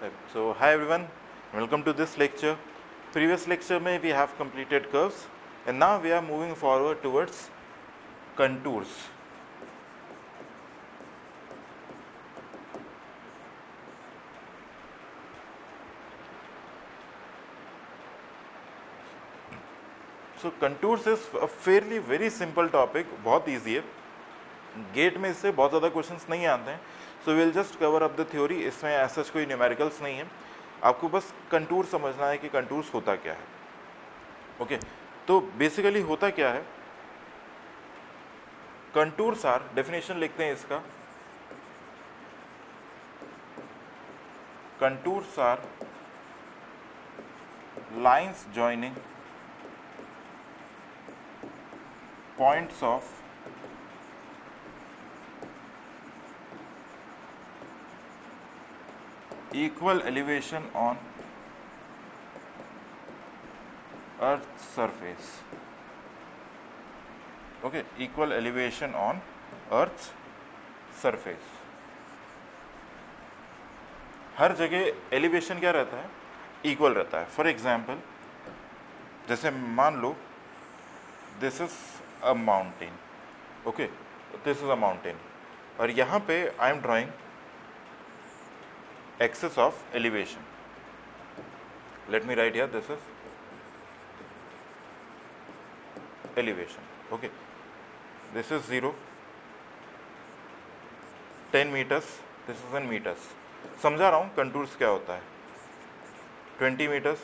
So hi everyone, welcome to this lecture. Previous lecture में we have completed curves and now we are moving forward towards contours. So contours is a fairly very simple topic, बहुत easy है. Gate में इससे बहुत ज़्यादा questions नहीं आते हैं. So will just cover up the theory. इसमें ऐसा कोई न्यूमेरिकल्स नहीं है. आपको बस कंटूर समझना है कि कंटूर्स होता क्या है. ओके तो बेसिकली होता क्या है. कंटूर्स आर, डेफिनेशन लिखते हैं इसका. Contours are lines joining points of equal elevation on earth's surface. Okay, equal elevation on earth's surface. हर जगह एलिवेशन क्या रहता है, इक्वल रहता है. फॉर एग्जाम्पल जैसे मान लो this is a mountain. Okay, this is a mountain और यहाँ पे I am drawing axis of elevation. Let me write here, this is elevation. Okay, this is 0, 10 meters, this is in meters. समझा रहा हूँ contours क्या होता है. 20 meters,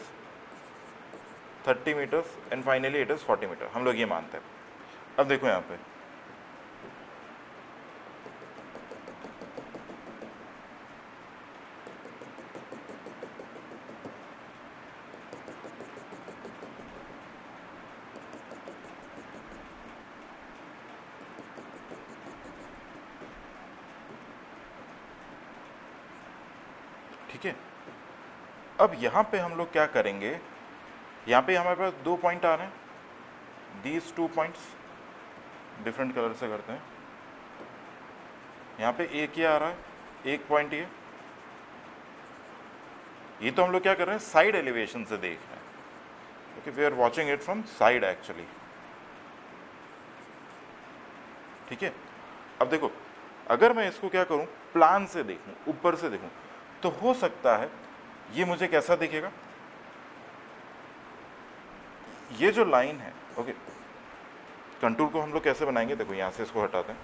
30 meters and finally it is 40 meter. हम लोग ये मानते हैं. अब देखो यहाँ पे ठीक है. अब यहाँ पे हम लोग क्या करेंगे, यहाँ पे हमारे पास दो पॉइंट आ रहे हैं. These two points different colour से करते हैं. यहाँ पे एक ये आ रहा है, एक पॉइंट ये तो हम लोग क्या कर रहे हैं, साइड एलिवेशन से देख रहे हैं. Okay, we are watching it from side actually. ठीक है. अब देखो अगर मैं इसको क्या करूं, प्लान से देखूं, ऊपर से देखूं, तो हो सकता है ये मुझे कैसा दिखेगा. ये जो लाइन है, ओके, कंटूर को हम लोग कैसे बनाएंगे, देखो यहां से इसको हटाते हैं.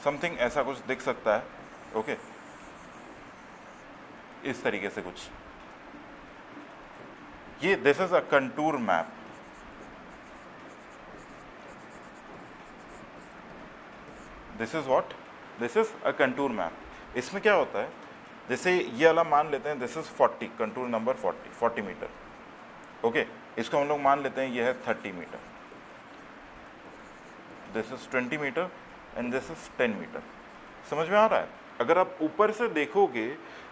समथिंग ऐसा कुछ दिख सकता है. ओके, इस तरीके से कुछ. ये this is a contour map. This is what, this is a contour map. इसमें क्या होता है, जैसे ये वाला मान लेते हैं, this is 40, contour number 40 metre. Okay, इसको हम लोग मान लेते हैं ये है 30 metre. This is 20 metre and this is 10 metre. समझ में आ रहा है. अगर आप ऊपर से देखोगे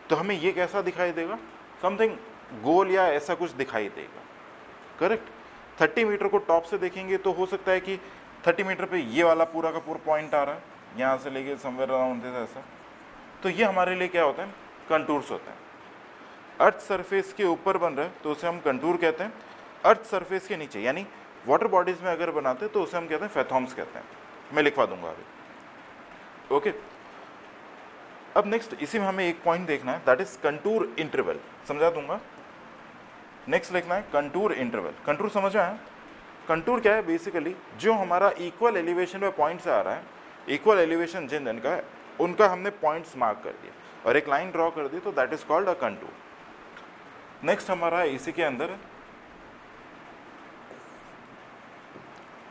तो हमें ये कैसा दिखाई देगा, समथिंग गोल या ऐसा कुछ दिखाई देगा. करेक्ट. 30 मीटर को टॉप से देखेंगे तो हो सकता है कि 30 मीटर पे ये वाला पूरा का पूरा पॉइंट आ रहा है, यहाँ से लेके समवेयर अराउंड दिस ऐसा. तो ये हमारे लिए क्या होता है, कंटूर्स होते हैं. अर्थ सरफेस के ऊपर बन रहा है तो उसे हम कंटूर कहते हैं. अर्थ सरफेस के नीचे यानी वाटर बॉडीज में अगर बनाते हैं तो उसे हम कहते हैं फैथॉम्स कहते हैं. मैं लिखवा दूंगा अभी. ओके, अब नेक्स्ट इसी में हमें एक पॉइंट देखना है, दैट इज कंटूर इंटरवल. समझा दूंगा. नेक्स्ट लिखना है कंटूर इंटरवल. कंटूर समझ आया. कंटूर क्या है, बेसिकली जो हमारा इक्वल एलिवेशन पे पॉइंट से आ रहा है, इक्वल एलिवेशन जिन जिन का है उनका हमने पॉइंट्स मार्क कर दिया और एक लाइन ड्रॉ कर दी, तो that is called a contour. Next हमारा इसी के अंदर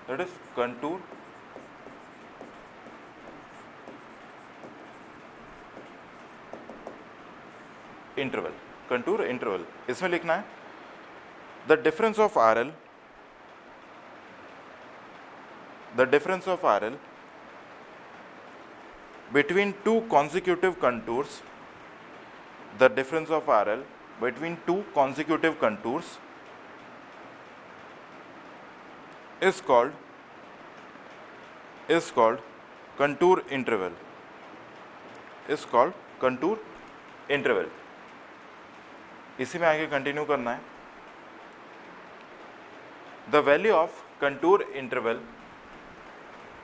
that is contour interval. Contour interval इसमें लिखना है the difference of RL, the difference of RL between two consecutive contours, the difference of RL between two consecutive contours is called contour interval is called contour interval. इसी में आगे continue करना है। The value of contour interval,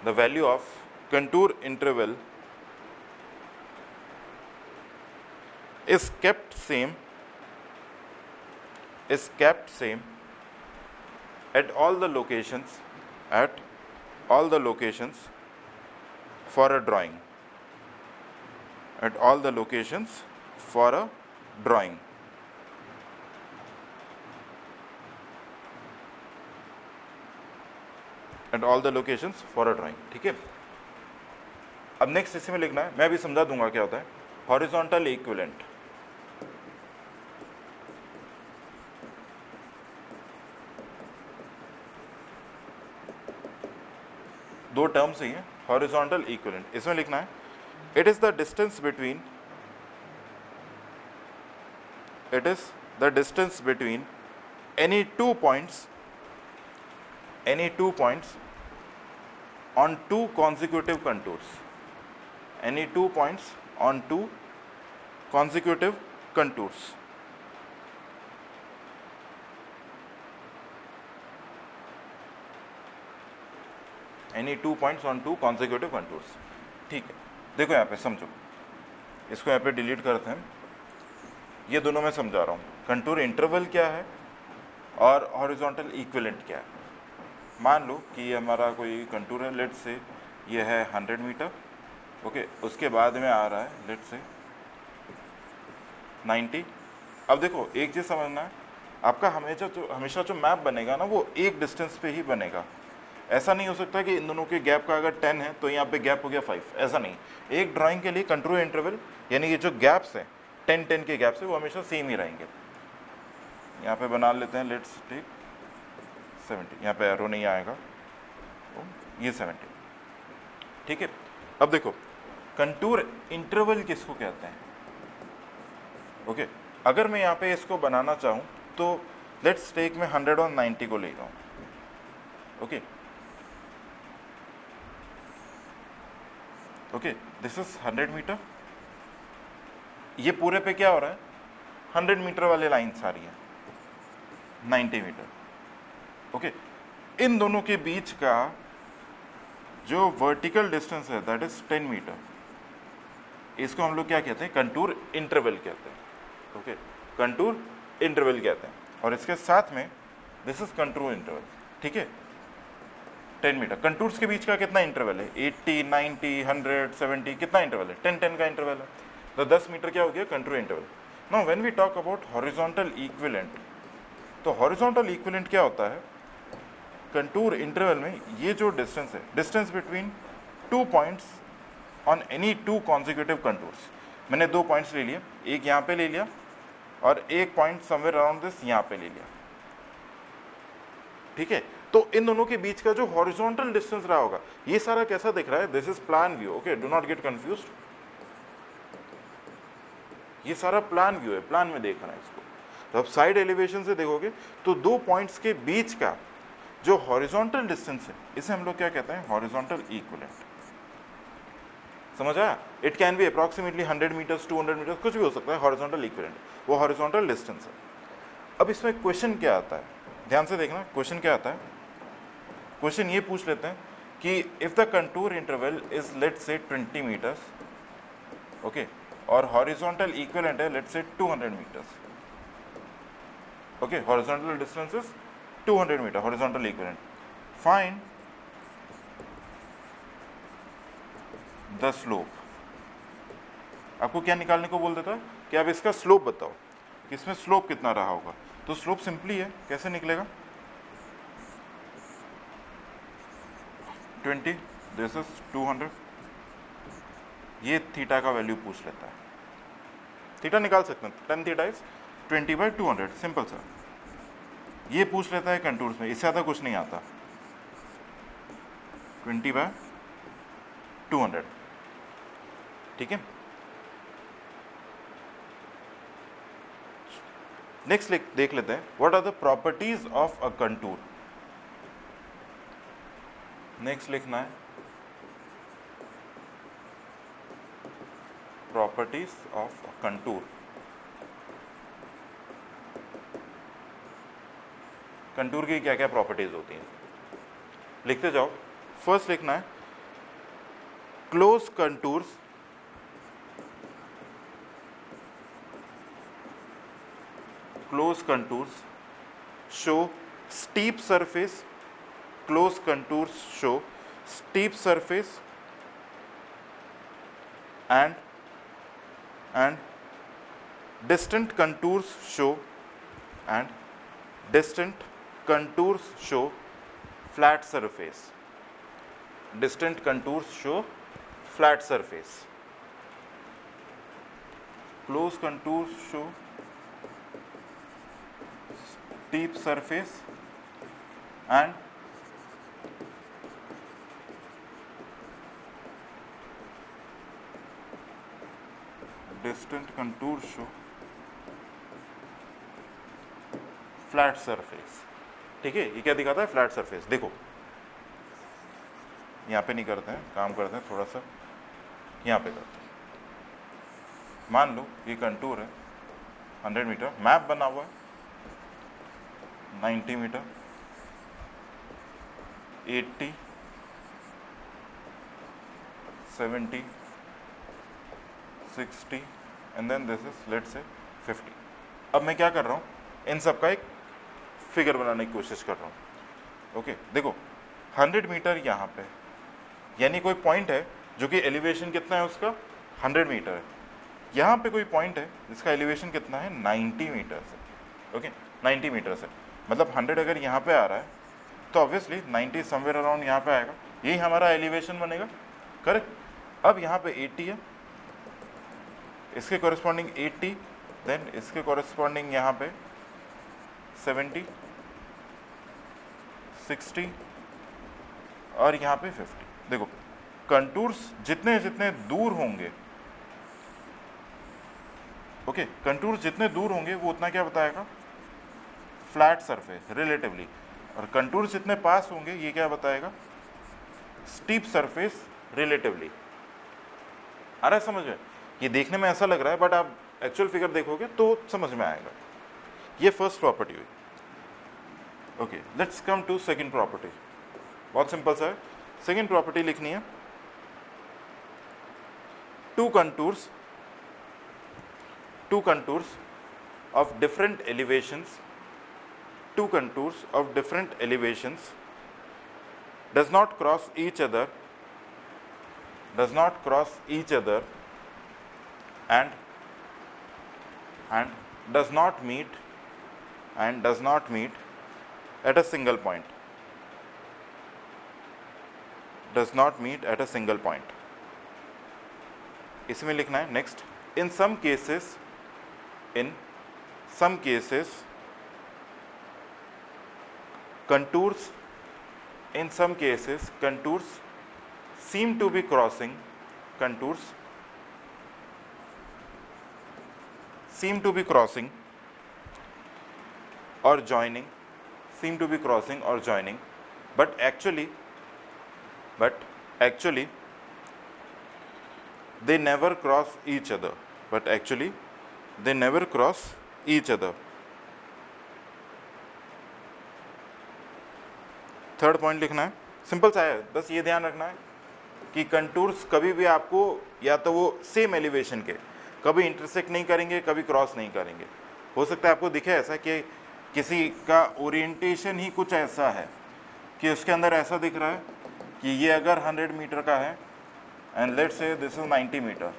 the value of contour interval is kept same at all the locations for a drawing, at all the locations for a drawing। at all the locations for a drawing, ठीक है। अब next इसी में लिखना है, मैं भी समझा दूंगा क्या होता है हॉरिजॉन्टल इक्विवेलेंट। दो टर्म्स ही हैं, हॉरिजॉन्टल इक्विवेलेंट। इसमें लिखना है it is the distance between any two points on two consecutive contours, any 2 points on 2 consecutive contours। any 2 points on 2 consecutive contours, ठीक है। देखो यहाँ पे समझो, इसको यहाँ पे डिलीट करते हैं। ये दोनों मैं समझा रहा हूँ, कंटूर इंटरवल क्या है और हॉरिजॉन्टल इक्विवेलेंट क्या है। मान लो कि ये हमारा कोई कंटूर है, लेट से ये है 100 मीटर, ओके। उसके बाद में आ रहा है लेट से 90। अब देखो एक चीज़ समझना है, आपका हमेशा जो मैप बनेगा ना वो एक डिस्टेंस पे ही बनेगा। ऐसा नहीं हो सकता कि इन दोनों के गैप का अगर 10 है तो यहाँ पे गैप हो गया 5, ऐसा नहीं। एक ड्राइंग के लिए कंटूर इंटरवल यानी कि जो गैप्स हैं 10 के गैप्स है वो हमेशा सेम ही रहेंगे। यहाँ पे बना लेते हैं लेट्स टेक 70, यहाँ पे एरो नहीं आएगा, ये 70, ठीक है। अब देखो कंटूर इंटरवल किसको कहते हैं, ओके। अगर मैं यहाँ पे इसको बनाना चाहूँ तो लेट्स टेक मैं 100 और 90 को ले रहा हूँ, okay okay. This is 100 metre, ये पूरे पे क्या हो रहा है 100 मीटर वाले लाइन्स आ रही है 90 मीटर, ओके। इन दोनों के बीच का जो वर्टिकल डिस्टेंस है दैट इज 10 मीटर, इसको हम लोग क्या कहते हैं कंटूर इंटरवल कहते हैं, ओके। कंटूर इंटरवल कहते हैं। और इसके साथ में दिस इज कंटूर इंटरवल, ठीक है। 10 मीटर कंटूर्स के बीच का कितना इंटरवल है 80, 90, 100, 70, कितना इंटरवल है 10 का इंटरवल है, तो 10 मीटर क्या हो गया contour interval. Now when we talk about horizontal equivalent, तो हॉरिजॉन्टल इक्विवेलेंट क्या होता है कंटूर इंटरवल में, ये जो डिस्टेंस है distance between 2 points on any 2 consecutive contours. मैंने 2 पॉइंट्स ले लिए, एक यहाँ पे ले लिया और एक पॉइंट समवेयर अराउंड दिस यहाँ पे ले लिया, ठीक है। तो इन दोनों के बीच का जो हॉरिजॉन्टल डिस्टेंस रहा होगा, ये सारा कैसा दिख रहा है, this is plan view, okay, do not gate confused. ये सारा प्लान व्यू है, प्लान में देख रहे हैं इसको। तो अब साइड एलिवेशन से देखोगे तो 2 पॉइंट्स के बीच का जो हॉरिजॉन्टल डिस्टेंस है इसे हम लोग क्या कहते हैं हॉरिजॉन्टल इक्विवेलेंट। समझ आया? It can be approximately 100 metres 200 metres, कुछ भी हो सकता है हॉरिजॉन्टल इक्विवेलेंट, वो हॉरिजॉन्टल डिस्टेंस है। अब इसमें क्वेश्चन क्या आता है, ध्यान से देखना क्वेश्चन क्या आता है। क्वेश्चन ये पूछ लेते हैं कि if the contour interval is let say 20 metres, okay, और हॉरिजॉन्टल इक्विवेलेंट है let say 200 metres, okay, horizontal distance is 200 metre, horizontal equivalent. Find the slope. आपको क्या निकालने को बोल देता है कि आप इसका स्लोप बताओ कि इसमें स्लोप कितना रहा होगा। तो स्लोप सिंपली है, कैसे निकलेगा 20, दिस इज 200, ये थीटा का वैल्यू पूछ लेता है। थीटा निकाल सकते हैं, 10 थीटा इज 20/200, सिंपल सा। ये पूछ लेता है कंटूर्स में, इससे ज़्यादा कुछ नहीं आता, 20/200, ठीक है। नेक्स्ट देख लेते हैं what are the properties of a contour. Next लिखना है प्रॉपर्टीज ऑफ कंटूर। कंटूर की क्या क्या प्रॉपर्टीज होती हैं, लिखते जाओ। फर्स्ट लिखना है close contours show steep surface, close contours show steep surface and distant contours show flat surface. Distant contours show flat surface. Close contours show steep surface and distant contours show flat surface. ठीक है, ये क्या दिखाता है? Flat surface. देखो यहाँ पे नहीं करते हैं, काम करते हैं थोड़ा सा यहाँ पे करते हैं। मान लो ये कंटूर है 100 मीटर, मैप बना हुआ है 90 metre, 80, 70, 60 and then this is let's say 50। अब मैं क्या कर रहा हूँ, इन सब का एक फिगर बनाने की कोशिश कर रहा हूँ। ओके, देखो 100 मीटर यहाँ पे, यानी कोई पॉइंट है जो कि एलिवेशन कितना है उसका 100 मीटर है। यहाँ पे कोई पॉइंट है जिसका एलिवेशन कितना है 90 मीटर से। ओके, 90 मीटर से मतलब 100 अगर यहाँ पे आ रहा है तो ऑब्वियसली 90 समवेयर अराउंड यहाँ पे आएगा, यही हमारा एलिवेशन बनेगा। करेक्ट। अब यहाँ पे 80 है, इसके कॉरेस्पॉन्डिंग 80, देन इसके कॉरेस्पॉन्डिंग यहाँ पे 70, 60 और यहाँ पे 50। देखो कंटूर्स जितने जितने दूर होंगे, ओके, कंटूर्स जितने दूर होंगे वो उतना क्या बताएगा? Flat surface relatively. और कंटूर्स जितने पास होंगे ये क्या बताएगा? Steep surface relatively. आ रहा है समझ में? ये देखने में ऐसा लग रहा है बट आप एक्चुअल फिगर देखोगे तो समझ में आएगा। ये फर्स्ट प्रॉपर्टी हुई। Okay, let's come to second property. बहुत सिंपल सा है। सेकंड प्रॉपर्टी लिखनी है two contours of different elevations, two contours of different elevations does not cross each other and does not meet at a single point. Does not meet at a single point. इसमें लिखना है next, in some cases contours seem to be crossing or joining, but actually they never cross each other. Third point लिखना है, simple सा है, बस ये ध्यान रखना है कि कंटूर्स कभी भी आपको या तो वो सेम एलिवेशन के कभी इंटरसेक्ट नहीं करेंगे, कभी क्रॉस नहीं करेंगे। हो सकता है आपको दिखे ऐसा कि किसी का ओरिएंटेशन ही कुछ ऐसा है कि उसके अंदर ऐसा दिख रहा है कि ये अगर 100 मीटर का है and let's say this is 90 metre,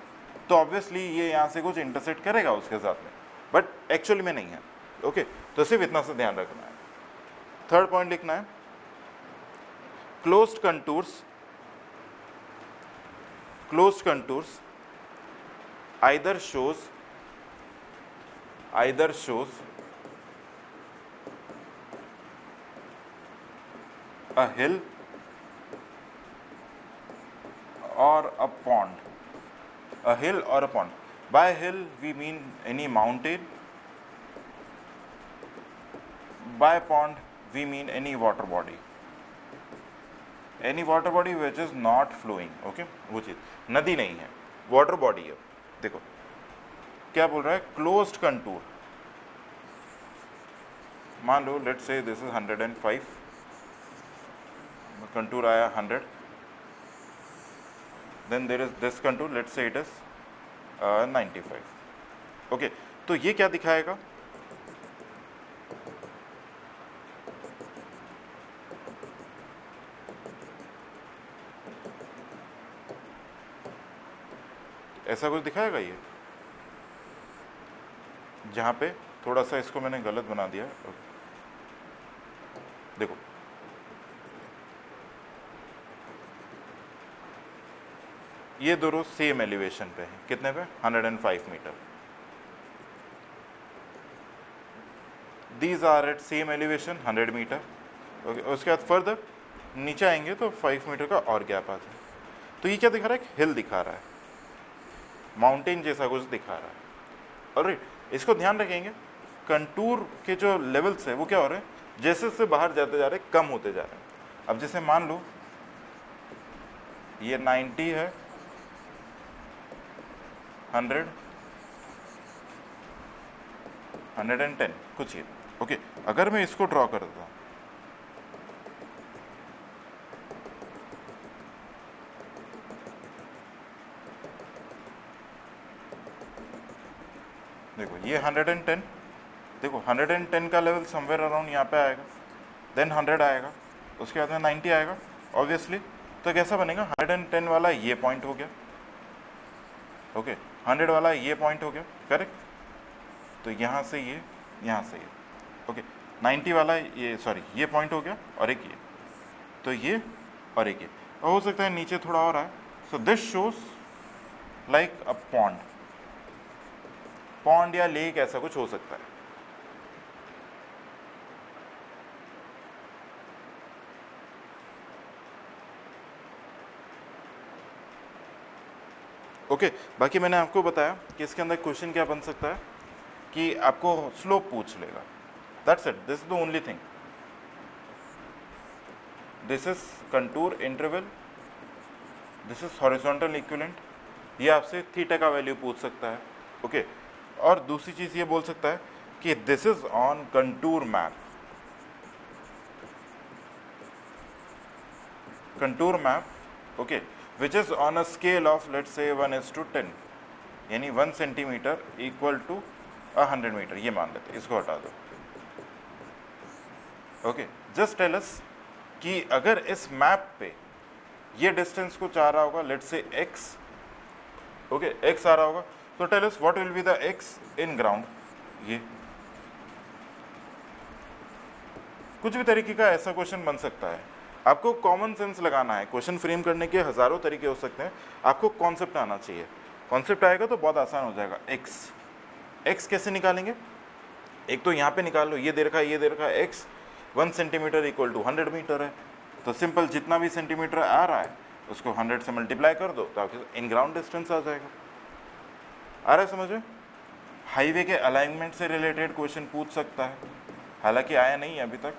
तो ऑब्वियसली ये यहाँ से कुछ इंटरसेक्ट करेगा उसके साथ में, बट एक्चुअली में नहीं है। ओके, तो सिर्फ इतना सा ध्यान रखना है। थर्ड पॉइंट लिखना है closed contours either shows a hill or a pond. By hill we mean any mountain, by pond we mean any water body which is not flowing. Okay, वो चीज नदी नहीं है, वाटर बॉडी है। देखो क्या बोल रहा है, क्लोज्ड कंटूर, मान लो let's say this is 105, contour आया 100, then there is this contour, let's say it is 95। Okay, तो ये क्या दिखाएगा, ऐसा कुछ दिखाएगा ये, जहाँ पे थोड़ा सा इसको मैंने गलत बना दिया। देखो ये दोनों सेम एलिवेशन पे हैं, कितने पे, 105 metre. These are at same elevation 100 metre. Okay, उसके बाद फर्दर नीचे आएंगे तो 5 मीटर का और गैप आता है। तो ये क्या दिखा रहा है, एक हिल दिखा रहा है, माउंटेन जैसा कुछ दिखा रहा है। और इसको ध्यान रखेंगे, कंटूर के जो लेवल्स है वो क्या हो रहे हैं, जैसे जैसे बाहर जाते जा रहे हैं कम होते जा रहे हैं। अब जैसे मान लो ये 90 है, 100, 110 कुछ ये। ओके, अगर मैं इसको ड्रॉ कर देता हूँ, देखो ये 110, देखो 110 का लेवल समवेयर अराउंड यहाँ पे आएगा, देन 100 आएगा, उसके बाद में 90 आएगा ऑब्वियसली। तो कैसा बनेगा, 110 वाला ये पॉइंट हो गया, ओके 100 वाला ये पॉइंट हो गया, करेक्ट। तो यहाँ से ये, यहाँ से ये, ओके 90 वाला ये, सॉरी ये पॉइंट हो गया, और एक ये, तो ये और एक ये, और हो सकता है नीचे थोड़ा और आए। So this shows like a pond, pond या लेक ऐसा कुछ हो सकता है। ओके, बाकी मैंने आपको बताया कि इसके अंदर क्वेश्चन क्या बन सकता है, कि आपको स्लोप पूछ लेगा, that's it, this is the only thing. This is contour interval, this is horizontal equivalent, ये आपसे थीटा का वैल्यू पूछ सकता है। ओके, और दूसरी चीज़ ये बोल सकता है कि this is on contour map, contour map, okay, which is on a scale of let's say 1:10, यानी 1 सेंटीमीटर इक्वल टू 100 मीटर, ये मान लेते, इसको हटा दो। ओके, जस्ट टेल अस कि अगर इस मैप पे ये डिस्टेंस को चाह रहा होगा, let's say x, okay x आ रहा होगा, तो tell us what will be the x in ground. ये कुछ भी तरीके का ऐसा क्वेश्चन बन सकता है, आपको कॉमन सेंस लगाना है। क्वेश्चन फ्रेम करने के हजारों तरीके हो सकते हैं, आपको कॉन्सेप्ट आना चाहिए। कॉन्सेप्ट आएगा तो बहुत आसान हो जाएगा। x कैसे निकालेंगे, एक तो यहाँ पे निकाल लो, ये दे रखा है, ये दे रखा है, x 1 centimetre equal to 100 metre है, तो सिंपल जितना भी सेंटीमीटर आ रहा है उसको 100 से मल्टीप्लाई कर दो, तो आपके इन ग्राउंड डिस्टेंस आ जाएगा। आ रहा है समझ में? हाईवे के अलाइनमेंट से रिलेटेड क्वेश्चन पूछ सकता है, हालांकि आया नहीं है अभी तक।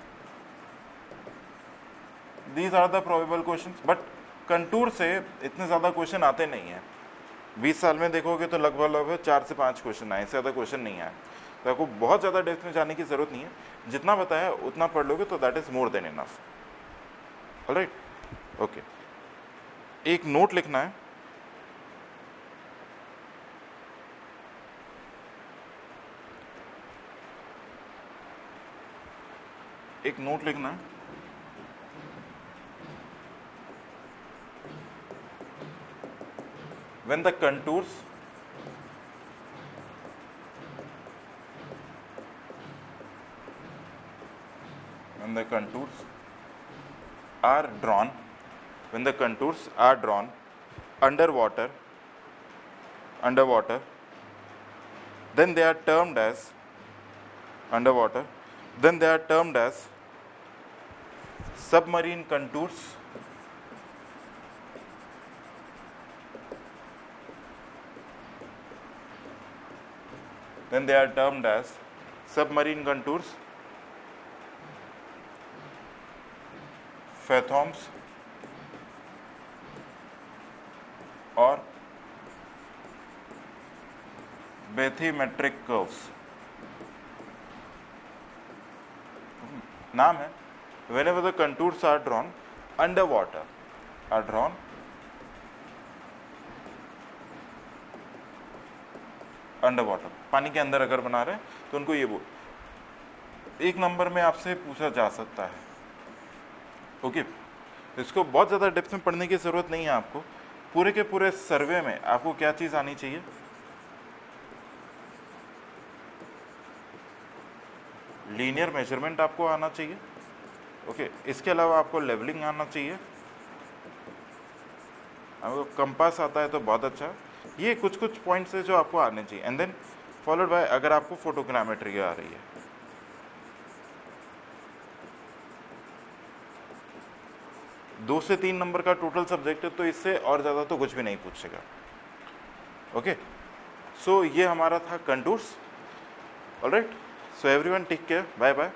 These are the probable question, but contour से इतने ज़्यादा क्वेश्चन आते नहीं हैं। 20 साल में देखोगे तो लगभग 4 से 5 क्वेश्चन आए, इससे ज़्यादा क्वेश्चन नहीं आए। तो आपको बहुत ज़्यादा डेप्थ में जाने की ज़रूरत नहीं है, जितना बताया उतना पढ़ लोगे तो that is more than enough. Alright, okay, एक नोट लिखना है, एक नोट लिखना है, when the contours are drawn, when the contours are drawn underwater, then they are termed as underwater, then they are termed as submarine contours, then they are termed as submarine contours, fathoms or bathymetric curves नाम है। whenever the contours are drawn underwater are drawn under पानी के अंदर अगर बना रहे हैं तो उनको ये बोल। एक नंबर में आपसे पूछा जा सकता है, ओके। इसको बहुत ज़्यादा डेप्थ में पढ़ने की ज़रूरत नहीं है आपको। पूरे के पूरे सर्वे में आपको क्या चीज़ आनी चाहिए? लीनियर मेजरमेंट आपको आना चाहिए, ओके। इसके अलावा आपको लेवलिंग आना चाहिए, आपको कंपास आता है तो बहुत अच्छा। ये कुछ कुछ पॉइंट्स है जो आपको आने चाहिए, एंड देन फॉलोड बाय अगर आपको फोटोग्रामेट्री आ रही है। 2 से 3 नंबर का टोटल सब्जेक्ट है, तो इससे और ज़्यादा तो कुछ भी नहीं पूछेगा, ओके। सो ये हमारा था contours, alright. So everyone take care, bye bye.